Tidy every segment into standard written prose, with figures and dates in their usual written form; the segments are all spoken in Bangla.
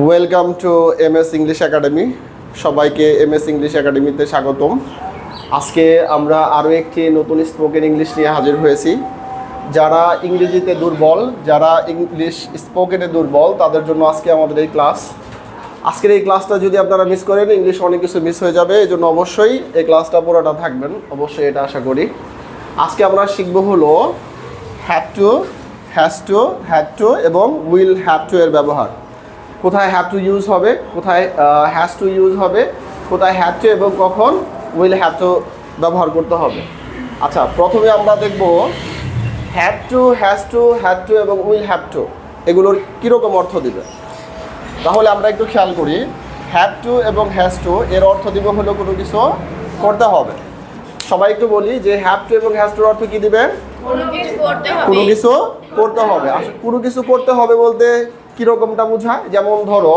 Welcome to MS English academy. সবাইকে এমএস ইংলিশ একাডেমিতে স্বাগতম। আজকে আমরা আরও একটি নতুন স্পোকেন ইংলিশ নিয়ে হাজির হয়েছি। যারা ইংরেজিতে দুর্বল, যারা ইংলিশ স্পোকেনে দুর্বল, তাদের জন্য আজকে আমাদের এই ক্লাস। আজকের এই ক্লাসটা যদি আপনারা মিস করেন, ইংলিশ অনেক কিছু মিস হয়ে যাবে। এই জন্য অবশ্যই এই ক্লাসটা পুরোটা থাকবেন, অবশ্যই এটা আশা করি। আজকে আমরা শিখবো হলো have to, has to, had to এবং উইল হ্যাভ টু এর ব্যবহার। কোথায় হ্যাভ টু ইউজ হবে, কোথায় হ্যাজ টু ইউজ হবে, কোথায় হ্যাভ টু এবং কখন উইল হ্যাভ টু ব্যবহার করতে হবে। আচ্ছা, প্রথমে আমরা দেখব have to, has to, had to এবং উইল হ্যাভ টু এগুলোর কীরকম অর্থ দিবে। তাহলে আমরা একটু খেয়াল করি, হ্যাভ টু এবং হ্যাজ টু এর অর্থ দিব হলো কোনো কিছু করতে হবে। সবাই একটু বলি যে হ্যাভ টু এবং হ্যাজ টুর অর্থ কী দিবেন? কোনো কিছু করতে হবে। কোনো কিছু করতে হবে বলতে কীরকমটা বোঝায়? যেমন ধরো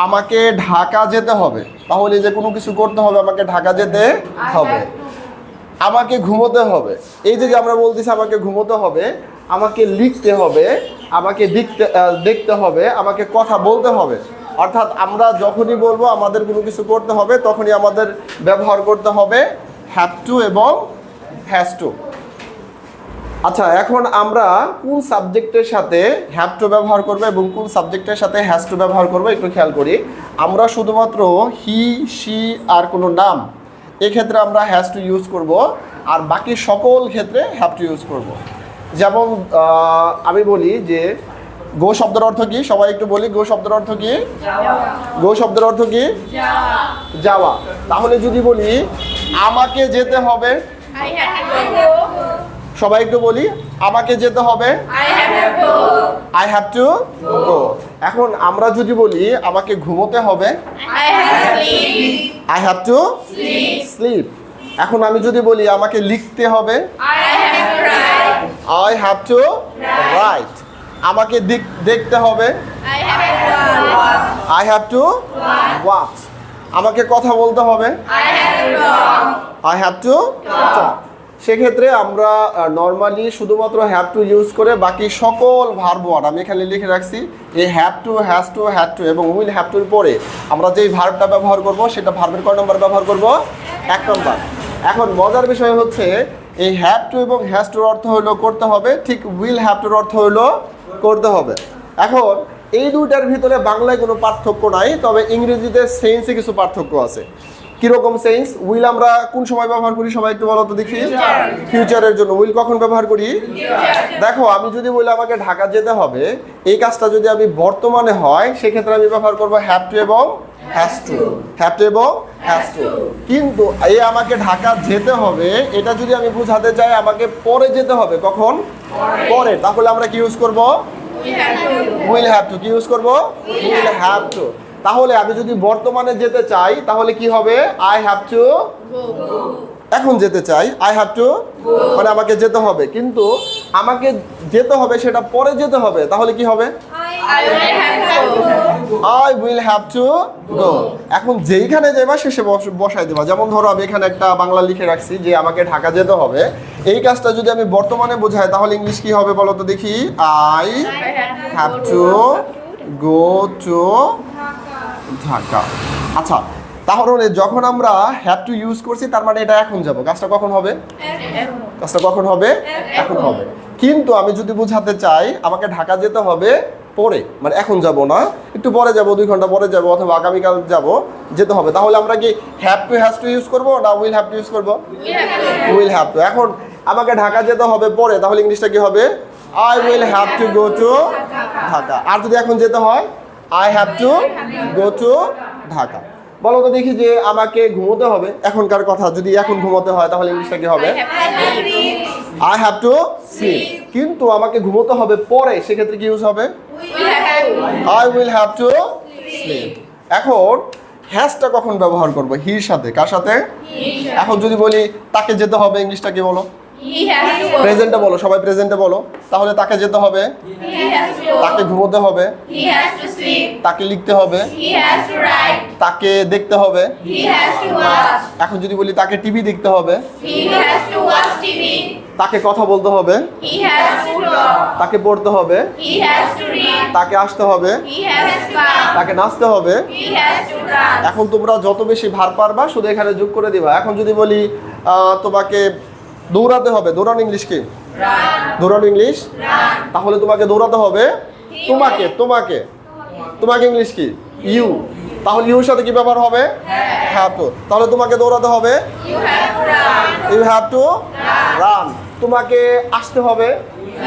আমাকে ঢাকা যেতে হবে, তাহলে যে কোনো কিছু করতে হবে, আমাকে ঢাকা যেতে হবে। আমাকে ঘুমোতে হবে, এই যে আমরা বলতেছি আমাকে ঘুমোতে হবে, আমাকে লিখতে হবে, আমাকে দেখতে হবে, আমাকে কথা বলতে হবে। অর্থাৎ আমরা যখনই বলবো আমাদের কোনো কিছু করতে হবে, তখনই আমাদের ব্যবহার করতে হবে হ্যাভ টু এবং হ্যাজ টু। আচ্ছা, এখন আমরা কোন সাবজেক্টের সাথে হ্যাভ টু ব্যবহার করবো এবং কোন সাবজেক্টের সাথে হ্যাজ টু ব্যবহার করবো একটু খেয়াল করি। আমরা শুধুমাত্র হি, শি আর কোনো নাম, এক্ষেত্রে আমরা হ্যাজ টু ইউজ করব, আর বাকি সকল ক্ষেত্রে হ্যাভ টু ইউজ করব। যেমন আমি বলি যে গো শব্দের অর্থ কি? সবাই একটু বলি, গো শব্দের অর্থ কি? গো শব্দের অর্থ কি? যাওয়া। তাহলে যদি বলি আমাকে যেতে হবে, সবাই একটু বলি আমাকে যেতে হবে, আই হ্যাভ টু গো। এখন আমরা যদি বলি আমাকে ঘুমোতে হবে, আই হ্যাভ টু স্লিপ। এখন আমি যদি বলি আমাকে লিখতে হবে, আই হ্যাভ টু রাইট। আমাকে দেখতে হবে, আই হ্যাভ টু ওয়াচ। আমাকে কথা বলতে হবে, আই হ্যাভ টু টক। সেক্ষেত্রে আমরা নর্মালি শুধুমাত্র হ্যাভ টু ইউজ করে বাকি সকল ভার্ব ওয়ার্ড আমি এখানে লিখে রাখছি। এই have to, has to, had to এবং উইল হ্যাভ টুর পরে আমরা যেই ভার্বটা ব্যবহার করব সেটা ভার্বের কয় নম্বর ব্যবহার করব? 1 নম্বর। এখন মজার বিষয় হচ্ছে এই হ্যাভ টু এবং হ্যাজ টুর অর্থ হলো করতে হবে, ঠিক উইল হ্যাভ টুর অর্থ হলো করতে হবে। এখন এই দুইটার ভিতরে বাংলায় কোনো পার্থক্য নাই, তবে ইংরেজিতে সেন্সে কিছু পার্থক্য আছে। কিরকম সেন্স? উইল আমরা কোন সময় ব্যবহার করি সবাই একটু বলো তো দেখি। ফিউচারের জন্য। উইল কখন ব্যবহার করি? দেখো, আমি যদি বলি আমাকে ঢাকা যেতে হবে, এই কাজটা যদি আমি বর্তমানে হয় সেক্ষেত্রে আমি ব্যবহার করব হ্যাভ টু এবং হ্যাজ টু, হ্যাভ টু এবং হ্যাজ টু। কিন্তু এই আমাকে ঢাকা যেতে হবে, এটা যদি আমি বোঝাতে চাই আমাকে পরে যেতে হবে, কখন? পরে। তাহলে আমরা কি ইউজ করব? Will have two. কি ইউজ করব? Will have to. তাহলে আমি যদি বর্তমানে যেতে চাই তাহলে কি হবে? আই হ্যাভ টু এখন যেতে চাই, আই হ্যাভ টু মানে আমাকে যেতে হবে, কিন্তু আমাকে যেতে হবে সেটা পরে যেতে হবে, তাহলে কি হবে? আই উইল হ্যাভ টু গো। এখন যেইখানে যাইবা শেষে বসাই দেবা। যেমন ধরো আমি এখানে একটা বাংলা লিখে রাখছি যে আমাকে ঢাকা যেতে হবে, এই কাজটা যদি আমি বর্তমানে বোঝাই তাহলে ইংলিশ কি হবে বলো তো দেখি? I have to go to Dhaka. আচ্ছা, তাহলে যখন আমরা হ্যাভ টু ইউজ করছি তার মানে এটা এখন যাব। কাজটা কখন হবে? কাজটা কখন হবে? এখন হবে। কিন্তু আমি যদি বোঝাতে চাই আমাকে ঢাকা যেতে হবে পরে, মানে এখন যাব না, একটু পরে যাব, 2 ঘন্টা পরে যাব অথবা আগামীকাল যাব, যেতে হবে, তাহলে আমরা কি have to, has to use করবো না উইল হ্যাভ টু ইউজ করবো? Will have two. এখন আমাকে ঢাকা যেতে হবে পরে, তাহলে ইংলিশটা কি হবে? I will have to go to Dhaka. আর যদি এখন যেতে হয় I have to go to Dhaka. বলো তো দেখি যে আমাকে ঘুমোতে হবে, এখনকার কথা, যদি এখন ঘুমোতে হয় তাহলে ইংলিশটা কি হবে? I have to sleep. কিন্তু আমাকে ঘুমোতে হবে পরে, সেক্ষেত্রে কি ইউজ হবে? I will have to sleep. এখন হ্যাজটা কখন ব্যবহার করবো? হির সাথে। কার সাথে? এখন যদি বলি তাকে যেতে হবে, ইংলিশটা কি বলো? He has to work. প্রেজেন্টে বলো, সবাই প্রেজেন্টে বলো। তাহলে তাকে যেতে হবে, He has to তাকে work. ঘুমোতে হবে, He has to sleep. তাকে লিখতে হবে, He has to write. তাকে দেখতে হবে। He has to watch. এখন যদি বলি তাকে টিভি দেখতে হবে, He has to watch TV. তাকে কথা বলতে হবে, He has to talk. তাকে পড়তে হবে, He has to read. তাকে আসতে হবে, He has to come. তাকে নাচতে হবে। He has to dance. এখন তোমরা যত বেশি ভার পারবা শুধু এখানে যোগ করে দিবা। এখন যদি বলি তোমাকে দৌড়াতে হবে, দৌড়ানো ইংলিশ কি? দৌড়ানো ইংলিশ, তাহলে তোমাকে দৌড়াতে হবে, তোমাকে তোমাকে তোমাকে ইংলিশ কি? ইউ। তাহলে ইউর সাথে কি ব্যবহার হবে? Have to. তাহলে তোমাকে দৌড়াতে হবে, You have to run. You have to run. তোমাকে আসতে হবে,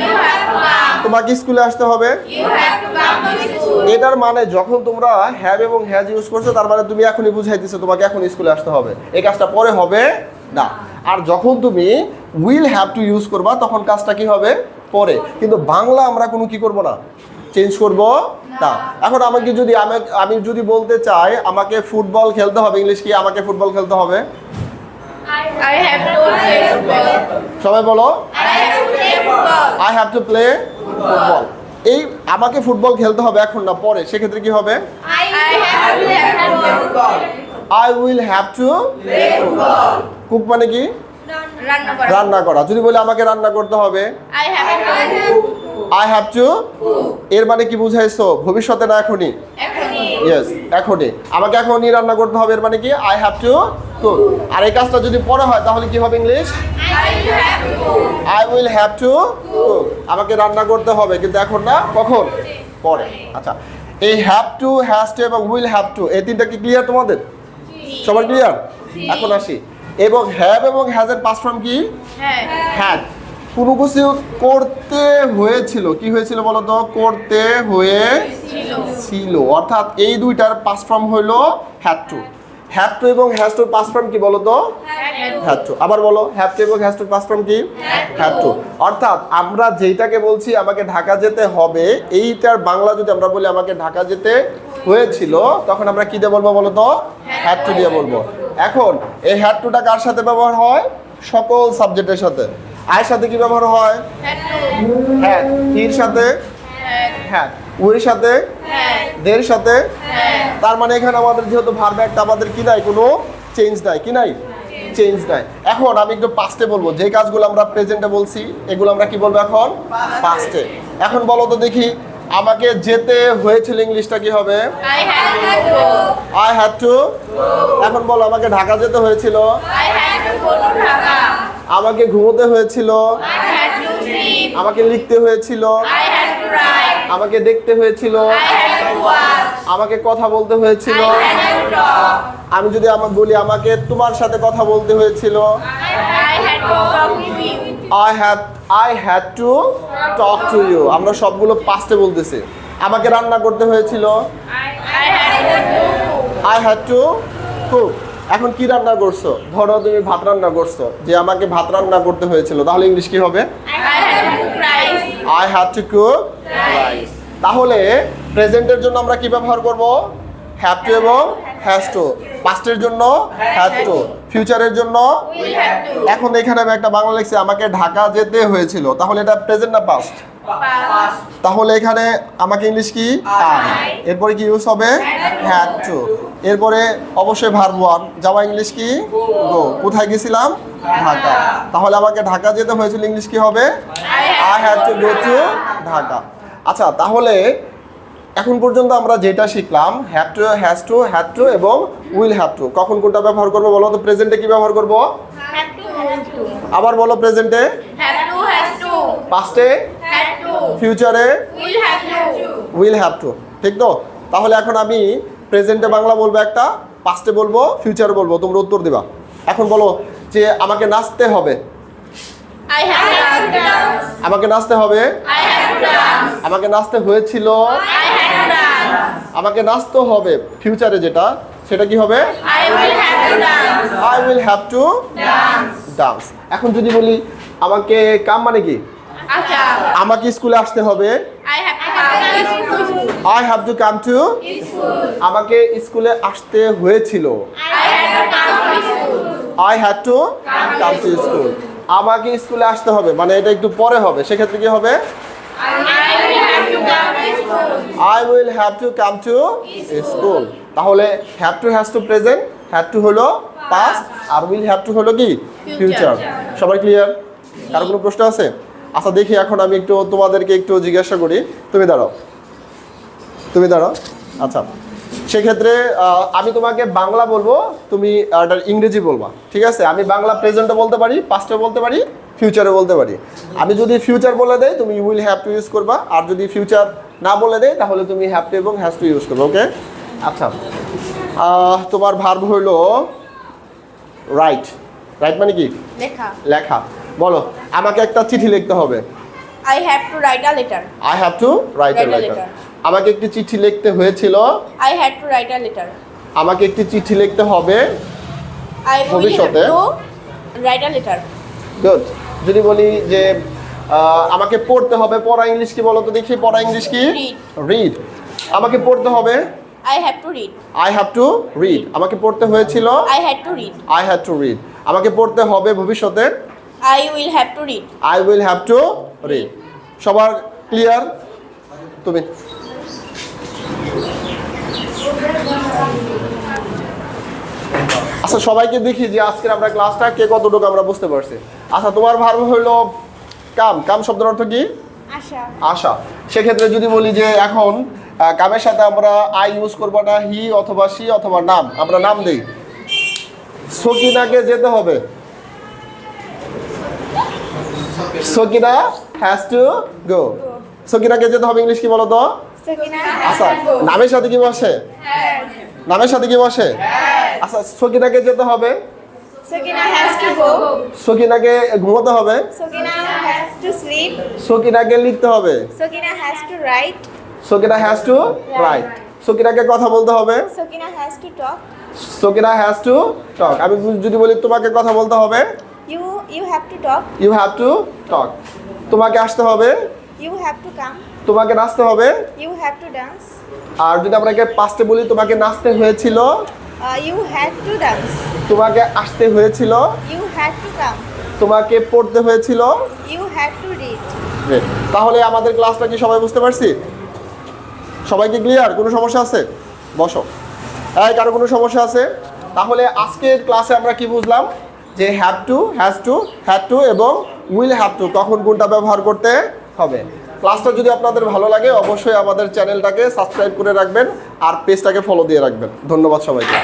You have to come. তোমাকে স্কুলে আসতে হবে। You have to come to school. এটার মানে যখন তোমরা হ্যাভ এবং হ্যাজ ইউজ করছো তার মানে তুমি এখনই বুঝাইতেছো তোমাকে এখন স্কুলে আসতে হবে, এই কাজটা পরে হবে না। আর যখন তুমি উইল হ্যাভ টু ইউজ করবা তখন কাজটা কি হবে? পরে। কিন্তু বাংলা আমরা কোনো কি করব না, চেঞ্জ করব না। এখন আমাকে যদি আমি যদি বলতে চাই আমাকে ফুটবল খেলতে হবে, ইংলিশ কি? আমাকে ফুটবল খেলতে হবে। I have to play football. সবাই বলো, I have to play football. I have to play football. এই আমাকে ফুটবল খেলতে হবে এখন না, পরে। সেক্ষেত্রে কি হবে? I have to play football. I will have two Play football. Cook মানে কি? রান্না করা। রান্না করা। যদি বলি আমাকে রান্না করতে হবে, I have to cook. I have two এর মানে কি বুঝাইছো? ভবিষ্যতে না এখনই? এখনই। ইয়েস, এখনই। আমাকে এখনই রান্না করতে হবে এর মানে কি? I have to cook. আর এই কাজটা যদি পরে হয় তাহলে কি হবে English? I will have to cook. I will have to cook. আমাকে রান্না করতে হবে কিন্তু এখন না, কখন? পরে। আচ্ছা, এই হ্যাভ টু, হ্যাজ টু এবং উইল হ্যাভ টু এই তিনটা কি ক্লিয়ার তোমাদের? সবার ক্লিয়ার? এখন আসি, এবং হ্যাভ এবং হ্যাজের পাস্ট ফর্ম কি? হ্যাঁ। হ্যাড। কোনো কিছু করতে হয়েছিল, কি হয়েছিল বলো তো? করতে হয়েছিল। অর্থাৎ এই দুইটার পাস্ট ফর্ম হলো হ্যাড টু। হ্যাড টু এবং হ্যাজ টুর পাস্ট ফর্ম কি বলো তো? Had to. আবার বলো, হ্যাভ টু এবং হ্যাজ টুর পাস্ট ফর্ম কি? Had to. অর্থাৎ আমরা যেটাকে বলছি আমাকে ঢাকা যেতে হবে, এইটার বাংলা যদি আমরা বলি আমাকে ঢাকা যেতে হয়েছিল, তখন আমরা কি দিয়ে বলবো বলো তো? হ্যাড টু দিয়ে বলবো। এখন এই হ্যাড টুটা কার সাথে ব্যবহার হয়? সকল সাবজেক্টের সাথে। আয়ের সাথে কি ব্যবহার হয়? হ্যাঁ। হির সাথে হ্যাঁ, উইর সাথে, দের সাথে। তার মানে এখানে আমাদের যেহেতু ভার্ব একটা, আমাদের কি নাই? কোনো চেঞ্জ নাই। কি নাই? চেঞ্জ নাই। এখন আমি একটু পাস্টে বলবো। যে কাজগুলো আমরা প্রেজেন্টে বলছি এগুলো আমরা কি বলবো এখন? পাস্টে। এখন বলো তো দেখি, আমাকে যেতে হয়েছিল ইংলিশটা কি হবে? I had to go. I had two. এখন বলো, আমাকে ঢাকা যেতে হয়েছিল, I had to go to Dhaka. আমাকে ঘুমোতে হয়েছিল, I had to sleep. আমাকে লিখতে হয়েছিল, I had to write. আমাকে দেখতে হয়েছিল, I had to watch. আমাকে কথা বলতে হয়েছিল। I had to talk. আমি যদি বলি আমাকে তোমার সাথে কথা বলতে হয়েছিল, I had to talk to you. I had to talk to you। আমরা সবগুলো পাস্টে বলতেছি। আমাকে রান্না করতে হয়েছিল, I had to cook. I had to cook। এখন কি রান্না করছো? ধরো তুমি ভাত রান্না করছো, যে আমাকে ভাত রান্না করতে হয়েছিল, তাহলে ইংলিশ কি হবে? I had to cook rice. I had to cook rice। তাহলে প্রেজেন্টের জন্য আমরা কি ব্যবহার করব? হ্যাভ টু এবং হ্যাজ টু। পাস্টের জন্য হ্যাড টু, ফিউচারের জন্য। We have to. এখন এখানে আমি একটা বাংলা লিখছি, আমাকে ঢাকা যেতে হয়েছিল, তাহলে এটা প্রেজেন্ট না পাস্ট? Past. তাহলে এখানে আমাকে ইংলিশ কি? আই। এরপরে কি ইউজ হবে? Had to. এরপরে অবশ্যই ভার্ব ওয়ান, যাওয়া ইংলিশ কি? গো। কোথায় গেছিলাম? ঢাকা। তাহলে আমাকে ঢাকা যেতে হয়েছিল, ইংলিশ কি হবে? I had two go to Dhaka. আচ্ছা, তাহলে এখন পর্যন্ত আমরা যেটা শিখলাম, have to, has to, had to এবং উইল হ্যাভ টু, কখন কোনটা ব্যবহার করবো বলো তো? প্রেজেন্টে কি ব্যবহার করব? Had to. Had to. আবার বলো, প্রেজেন্টে, Had to. Has to. পাস্টে, Had to. ফিউচারে Will have to. Will have two. ঠিক তো? তাহলে এখন আমি প্রেজেন্টে বাংলা বলবো একটা, পাস্টে বলবো, ফিউচারে বলবো, তোমরা উত্তর দিবা। এখন বলো যে আমাকে নাচতে হবে, I have to dance. আমাকে নাচতে হবে, I have to dance. আমাকে নাচতে হয়েছিল, I had to dance. আমাকে নাচতে হবে, ফিউচারে যেটা সেটা কি হবে? I will have to dance. I will have two Dance. Dance. এখন যদি বলি আমাকে কাম মানে কি? আচ্ছা। আমাকে স্কুলে আসতে হবে, I have to come to school. I have to come to. School. আমাকে স্কুলে আসতে হয়েছিল, I had to come to school. I had to come to school. আমাকে স্কুলে আসতে হবে, মানে এটা একটু পরে হবে, সেক্ষেত্রে কি হবে? I will have to come to school. তাহলে have to has to present, had to হলো past, R will have to হলো কি future. সবাই ক্লিয়ার? কারো কোনো প্রশ্ন আছে? আচ্ছা দেখি এখন আমি একটু তোমাদেরকে একটু জিজ্ঞাসা করি। তুমি দাঁড়াও। আচ্ছা, সেক্ষেত্রে আমি তোমাকে বাংলা বলবো, তুমি এটা ইংরেজি বলবা, ঠিক আছে? আমি বাংলা প্রেজেন্টও বলতে পারি, পাস্টও বলতে পারি, ফিউচারও বলতে পারি। আমি যদি ফিউচার বলে দেই তুমি উইল হ্যাভ টু ইউজ করবা, আর যদি ফিউচার না বলে দেই তাহলে তুমি হ্যাভ টু এবং হ্যাজ টু ইউজ করবে। ওকে? আচ্ছা, তোমার ভার্ব হইল রাইট। রাইট মানে কি? লেখা। বলো, আমাকে একটা চিঠি লিখতে হবে। I have to write a letter. I have two write a Write a letter. letter. আমাকে একটি চিঠি লিখতে হয়েছিল। I had to write a letter. আমাকে একটি চিঠি লিখতে হবে। I will have ভবিষ্যতে? to write a letter. Good. যদি বলি যে আমাকে পড়তে হবে, পড়া ইংলিশ কি বলো তো দেখি? পড়া ইংলিশ কি? রিড। আমাকে পড়তে হবে। I have to read. I have to read. আমাকে পড়তে হয়েছিল। I had to read. I had to read. আমাকে পড়তে হবে ভবিষ্যতে। I will have to read. I will have to read. সবার ক্লিয়ার? তুমি আচ্ছা, সবাইকে দেখি যে আজকের আমরা ক্লাসটা কে কতটুকু আমরা বুঝতে পারছি। আচ্ছা, তোমার ভার্ব হইল কাম। কাম শব্দের অর্থ কি? আশা। আশা। সেক্ষেত্রে যদি বলি যে এখন কামের সাথে আমরা আই ইউজ করবো না, হি অথবা সি অথবা নাম, আমরা নাম দেই। সকিনাকে যেতে হবে। Sakina has to go. সকিনাকে যেতে হবে, ইংলিশ কি বলো তো? Sakina আচ্ছা, নামের সাথে কি বসে? নামের সাথে কি বসে? আচ্ছা, সকিনাকে যেতে হবে। Sakina has to go. সকিনাকে ঘুমোতে হবে। Sakina has to sleep. সকিনাকে লিখতে হবে। Sakina has to write. Sakina has to write. সকিনাকে কথা বলতে হবে। Sakina has to talk. Sakina has to talk. আমি যদি বলি তোমাকে কথা বলতে হবে, You have to talk. You have to talk. তোমাকে আসতে হবে, You have to come. তোমাকে নাচতে হবে। You have to dance. আর যদি আমরা একে পাস্টে বলি, তোমাকে নাচতে হয়েছিল, You had to dance. তোমাকে আসতে হয়েছিল, You had to come. তোমাকে পড়তে হয়েছিল। You had to read. Great. তাহলে আমাদের ক্লাসটা কি সবাই বুঝতে পারছি? সবাইকে ক্লিয়ার? কোনো সমস্যা আছে? বসো। হ্যাঁ, কারো কোনো সমস্যা আছে? তাহলে আজকের ক্লাসে আমরা কি বুঝলাম? যে have to, has to, had to এবং উইল হ্যাভ টু কখন কোনটা ব্যবহার করতে হবে। ক্লাসটা যদি আপনাদের ভালো লাগে অবশ্যই আমাদের চ্যানেলটাকে সাবস্ক্রাইব করে রাখবেন আর পেজটাকে ফলো দিয়ে রাখবেন। ধন্যবাদ সবাইকে।